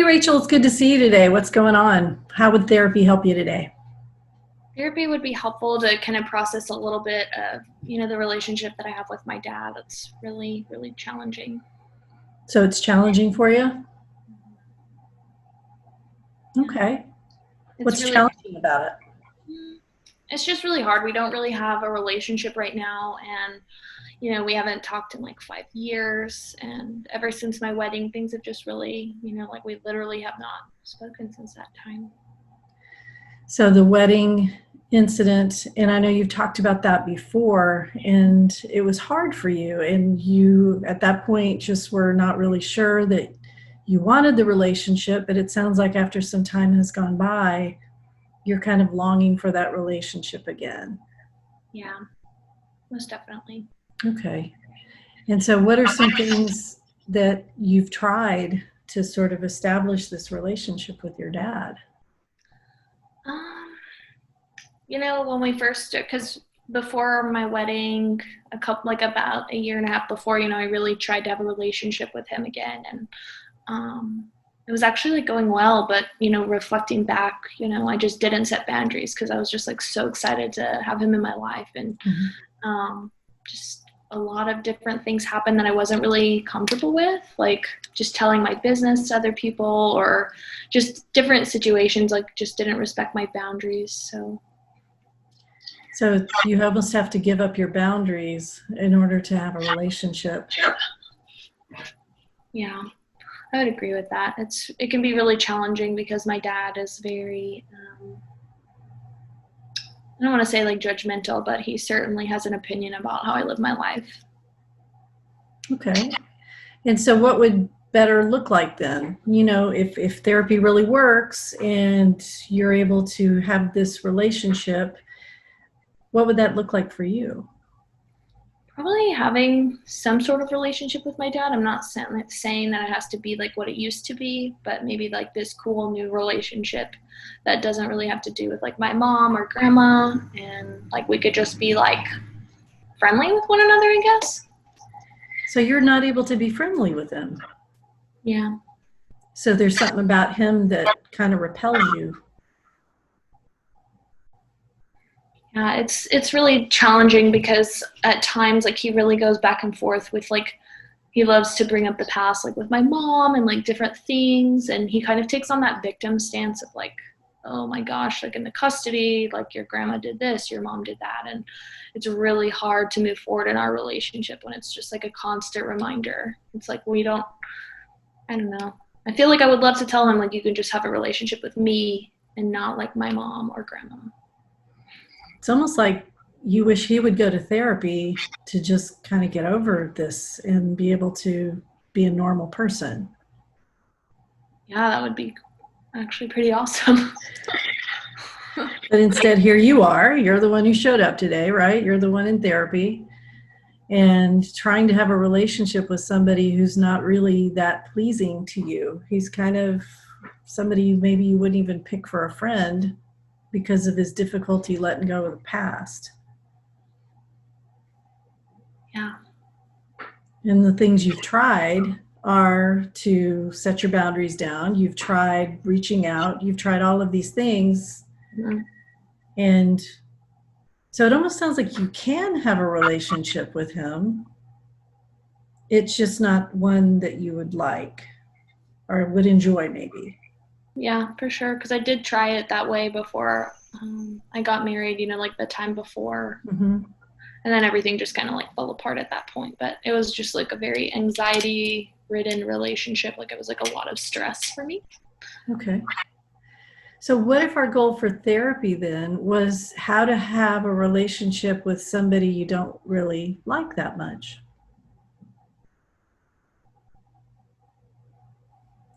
Rachel, it's good to see you today. What's going on? How would therapy help you today? Therapy would be helpful to kind of process a little bit of, the relationship that I have with my dad. It's really, really challenging. So it's challenging for you? Okay. What's really challenging about it? It's just really hard. We don't really have a relationship right now, and we haven't talked in like 5 years, and ever since my wedding, things have just really, like we literally have not spoken since that time. So the wedding incident, and I know you've talked about that before, and it was hard for you, and you at that point just were not really sure that you wanted the relationship, but it sounds like after some time has gone by, you're kind of longing for that relationship again. Yeah, most definitely. Okay. And so what are some things that you've tried to sort of establish this relationship with your dad? When we first, because before my wedding, about a year and a half before, I really tried to have a relationship with him again. And it was actually going well, but, reflecting back, I just didn't set boundaries because I was just like so excited to have him in my life. And just a lot of different things happened that I wasn't really comfortable with, like just telling my business to other people or just different situations, like just didn't respect my boundaries. So you almost have to give up your boundaries in order to have a relationship. Yeah, I would agree with that. It can be really challenging because my dad is very, I don't want to say like judgmental, but he certainly has an opinion about how I live my life. Okay. And so what would better look like then? If therapy really works and you're able to have this relationship, what would that look like for you? Probably having some sort of relationship with my dad. I'm not saying that it has to be like what it used to be, but maybe like this cool new relationship that doesn't really have to do with like my mom or grandma, and like we could just be like friendly with one another, I guess. So you're not able to be friendly with him? Yeah. So there's something about him that kind of repels you? Yeah, it's really challenging because at times like he really goes back and forth with like he loves to bring up the past like with my mom and like different things, and he kind of takes on that victim stance of like, oh my gosh, like in the custody, like your grandma did this, your mom did that, and it's really hard to move forward in our relationship when it's just like a constant reminder. It's like I don't know. I feel like I would love to tell him like you can just have a relationship with me and not like my mom or grandma. It's almost like you wish he would go to therapy to just kind of get over this and be able to be a normal person. Yeah, that would be actually pretty awesome. But instead, here you are. You're the one who showed up today, right? You're the one in therapy and trying to have a relationship with somebody who's not really that pleasing to you. He's kind of somebody maybe you wouldn't even pick for a friend because of his difficulty letting go of the past. Yeah. And the things you've tried are to set your boundaries down. You've tried reaching out. You've tried all of these things. Mm-hmm. And so it almost sounds like you can have a relationship with him. It's just not one that you would like or would enjoy maybe. Yeah, for sure. Because I did try it that way before I got married, like the time before. Mm-hmm. And then everything just kind of like fell apart at that point. But it was just like a very anxiety-ridden relationship. Like it was like a lot of stress for me. Okay. So what if our goal for therapy then was how to have a relationship with somebody you don't really like that much?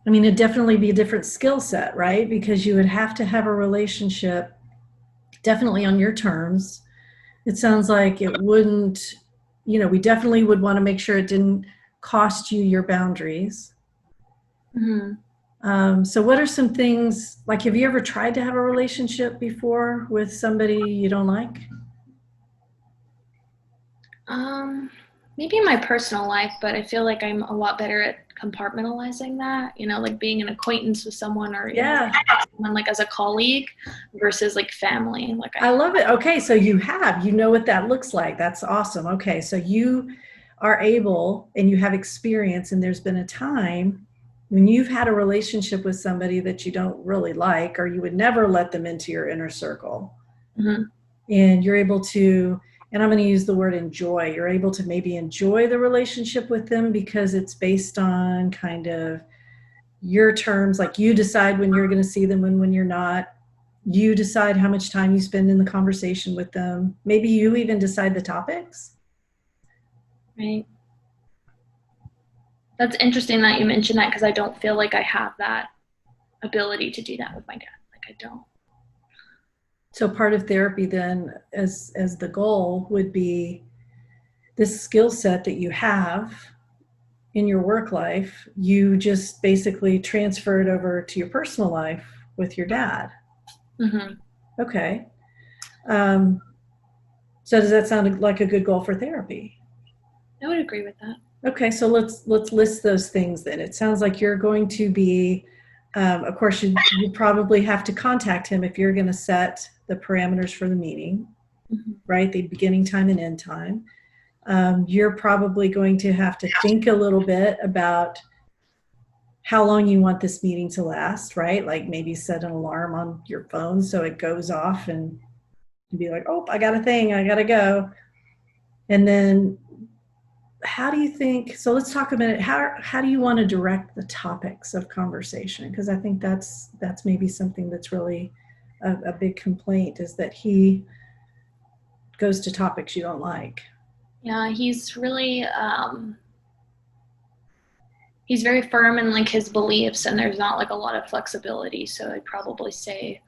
I mean, it'd definitely be a different skill set, right? Because you would have to have a relationship definitely on your terms. It sounds like it wouldn't, we definitely would want to make sure it didn't cost you your boundaries. Mm-hmm. So what are some things, like have you ever tried to have a relationship before with somebody you don't like? maybe in my personal life, but I feel like I'm a lot better at compartmentalizing that, you know, like being an acquaintance with someone or you know, someone like as a colleague versus like family. Like I love it. Okay, so you know what that looks like. That's awesome. Okay, so you are able and you have experience, and there's been a time when you've had a relationship with somebody that you don't really like, or you would never let them into your inner circle. Mm-hmm. And you're able to, and I'm going to use the word enjoy, you're able to maybe enjoy the relationship with them because it's based on kind of your terms, like you decide when you're going to see them and when you're not. You decide how much time you spend in the conversation with them. Maybe you even decide the topics. Right. That's interesting that you mentioned that because I don't feel like I have that ability to do that with my dad. Like I don't. So part of therapy then as the goal would be this skill set that you have in your work life, you just basically transfer it over to your personal life with your dad. Mm-hmm. Okay. So does that sound like a good goal for therapy? I would agree with that. Okay, so let's list those things then. It sounds like you're going to be, of course, you probably have to contact him if you're going to set the parameters for the meeting, Mm-hmm. right? The beginning time and end time. You're probably going to have to think a little bit about how long you want this meeting to last, right? Like maybe set an alarm on your phone so it goes off and you be like, oh, I got a thing, I got to go. And then how do you think, so let's talk a minute, how do you want to direct the topics of conversation? Because I think that's maybe something that's really a big complaint, is that he goes to topics you don't like. Yeah, he's really he's very firm in like his beliefs, and there's not like a lot of flexibility. So I'd probably say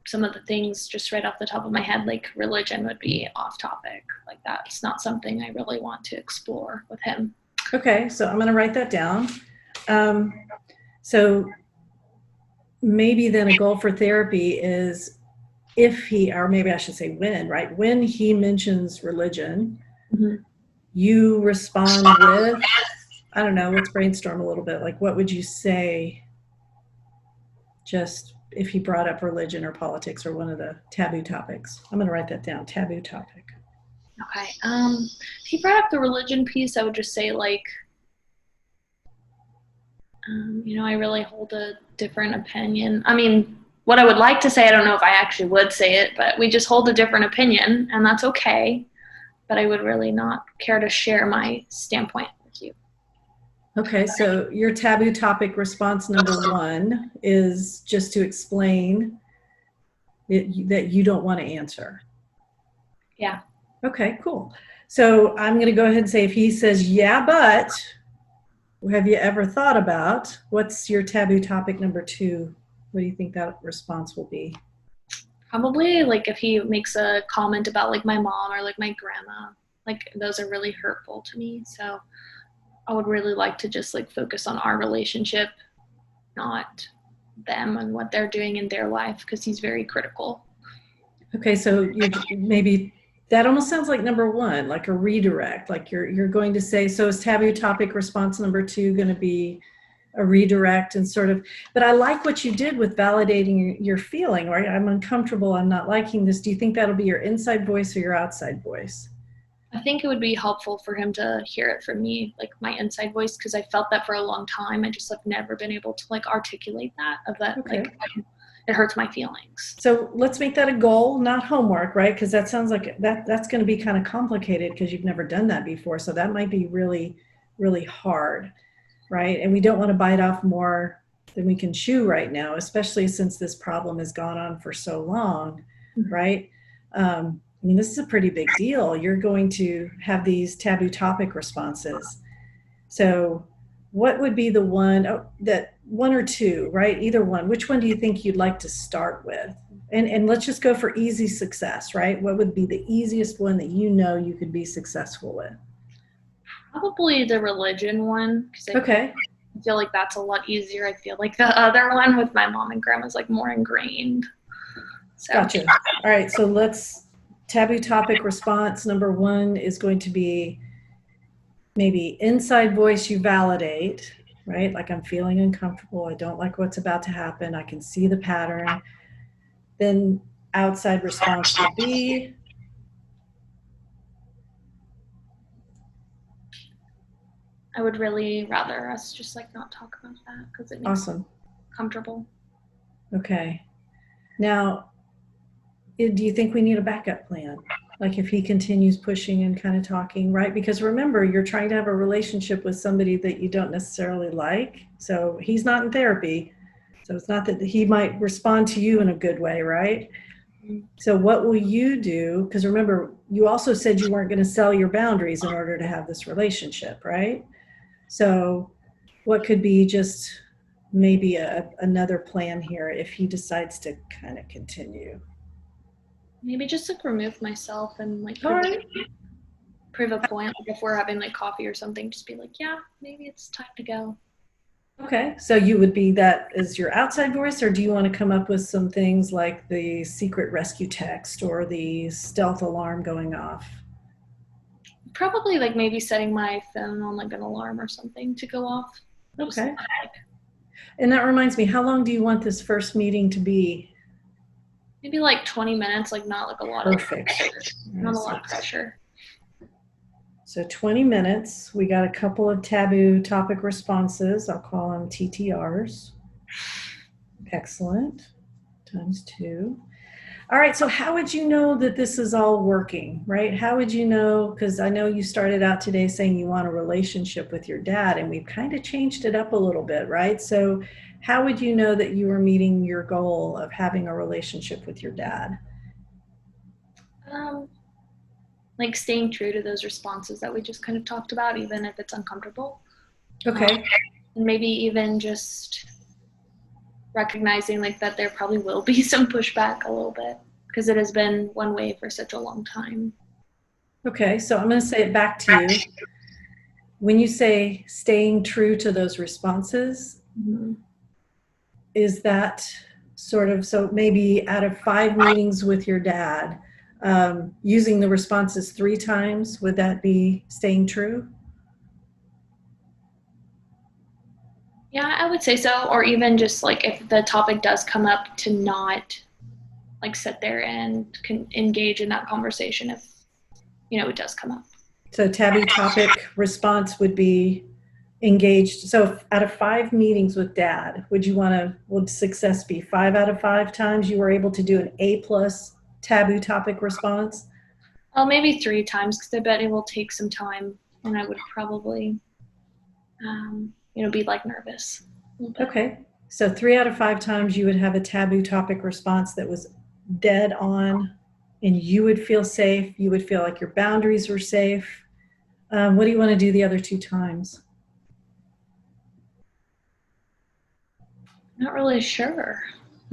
some of the things just right off the top of my head, like religion would be off topic. Like that's not something I really want to explore with him. Okay, so I'm going to write that down. So maybe then a goal for therapy is if he, or maybe I should say when, right? When he mentions religion, Mm-hmm. you respond with, I don't know, let's brainstorm a little bit. Like, what would you say just if he brought up religion or politics or one of the taboo topics? I'm going to write that down, taboo topic. Okay. If he brought up the religion piece, I would just say like, you know, I really hold a different opinion. I mean, what I would like to say, I don't know if I actually would say it, but we just hold a different opinion, and that's okay. But I would really not care to share my standpoint with you. Okay, so your taboo topic response number one is just to explain that you don't want to answer. Yeah. Okay, cool. So I'm going to go ahead and say, if he says, yeah, but have you ever thought about, what's your taboo topic number two? What do you think that response will be? Probably like if he makes a comment about like my mom or like my grandma, like those are really hurtful to me. So I would really like to just like focus on our relationship, not them and what they're doing in their life, because he's very critical. Okay, so you maybe that almost sounds like number one, like a redirect. Like you're going to say, so is taboo topic response number two going to be a redirect and sort of, but I like what you did with validating your feeling, right? I'm uncomfortable, I'm not liking this. Do you think that'll be your inside voice or your outside voice? I think it would be helpful for him to hear it from me, like my inside voice, because I felt that for a long time. I just have never been able to like articulate that, of that, Okay. like it hurts my feelings. So let's make that a goal, not homework, right? Because that sounds like that's going to be kind of complicated because you've never done that before. So that might be really, really hard, right? And we don't want to bite off more than we can chew right now, especially since this problem has gone on for so long, right? I mean, this is a pretty big deal. You're going to have these taboo topic responses. So what would be the one, that one or two, right? Either one. Which one do you think you'd like to start with? And let's just go for easy success, right? What would be the easiest one that you know you could be successful with? Probably the religion one, because Okay. I feel like that's a lot easier. I feel like the other one with my mom and grandma is like more ingrained. So. Gotcha. All right. So let's, taboo topic response number one is going to be maybe inside voice you validate, right? Like I'm feeling uncomfortable. I don't like what's about to happen. I can see the pattern. Then outside response would be, I would really rather us just like not talk about that because it makes awesome. me comfortable. Okay. Now, do you think we need a backup plan? Like if he continues pushing and kind of talking, right? Because remember, you're trying to have a relationship with somebody that you don't necessarily like. So he's not in therapy. So it's not that he might respond to you in a good way, right? So what will you do? Because remember, you also said you weren't going to sell your boundaries in order to have this relationship, right? So what could be just maybe another plan here if he decides to kind of continue? Maybe just like remove myself and like All right. prove a point. Like if we're having like coffee or something, just be like, yeah, maybe it's time to go. Okay, so you would be that as your outside voice, or do you want to come up with some things like the secret rescue text or the stealth alarm going off? Probably like maybe setting my phone on like an alarm or something to go off. Just Okay. like, And that reminds me, how long do you want this first meeting to be? maybe like 20 minutes, like not like a lot Perfect. of not a lot of pressure. So 20 minutes. We got a couple of taboo topic responses. I'll call them TTRs. Excellent. Times 2. All right, so how would you know that this is all working, right? How would you know? Because I know you started out today saying you want a relationship with your dad, and we've kind of changed it up a little bit, right? So how would you know that you were meeting your goal of having a relationship with your dad? Um, like staying true to those responses that we just kind of talked about, even if it's uncomfortable. Okay. And maybe even just recognizing like that there probably will be some pushback a little bit because it has been one way for such a long time. Okay, so I'm going to say it back to you. When you say staying true to those responses, Mm-hmm. is that sort of, so maybe out of 5 meetings with your dad, using the responses 3 times, would that be staying true? Yeah, I would say so. Or even just like if the topic does come up, to not like sit there and can engage in that conversation if it does come up. So tabby topic response would be engaged. So out of 5 meetings with dad, would success be 5 out of 5 times you were able to do an A plus taboo topic response? Well, maybe 3 times because I bet it will take some time, and I would probably, be like nervous. Okay, so 3 out of 5 times you would have a taboo topic response that was dead on, and you would feel safe. You would feel like your boundaries were safe. What do you want to do the other 2 times? Not really sure.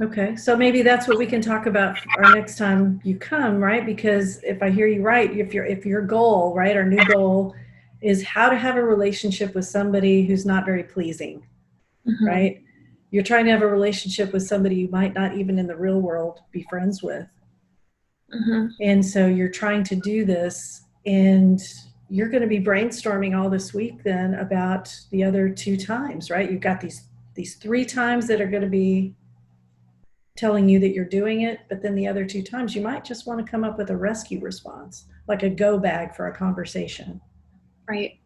Okay, so maybe that's what we can talk about our next time you come, right? Because if I hear you right, if your goal, right, our new goal is how to have a relationship with somebody who's not very pleasing, Mm-hmm. right? You're trying to have a relationship with somebody you might not even in the real world be friends with. Mm-hmm. And so you're trying to do this, and you're going to be brainstorming all this week then about the other 2 times, right? You've got these 3 times that are going to be telling you that you're doing it, but then the other 2 times you might just want to come up with a rescue response, like a go bag for a conversation. Right.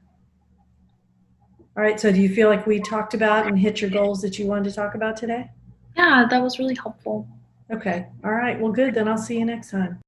All right, so do you feel like we talked about and hit your goals that you wanted to talk about today? Yeah, that was really helpful. Okay, all right, well, good, then I'll see you next time.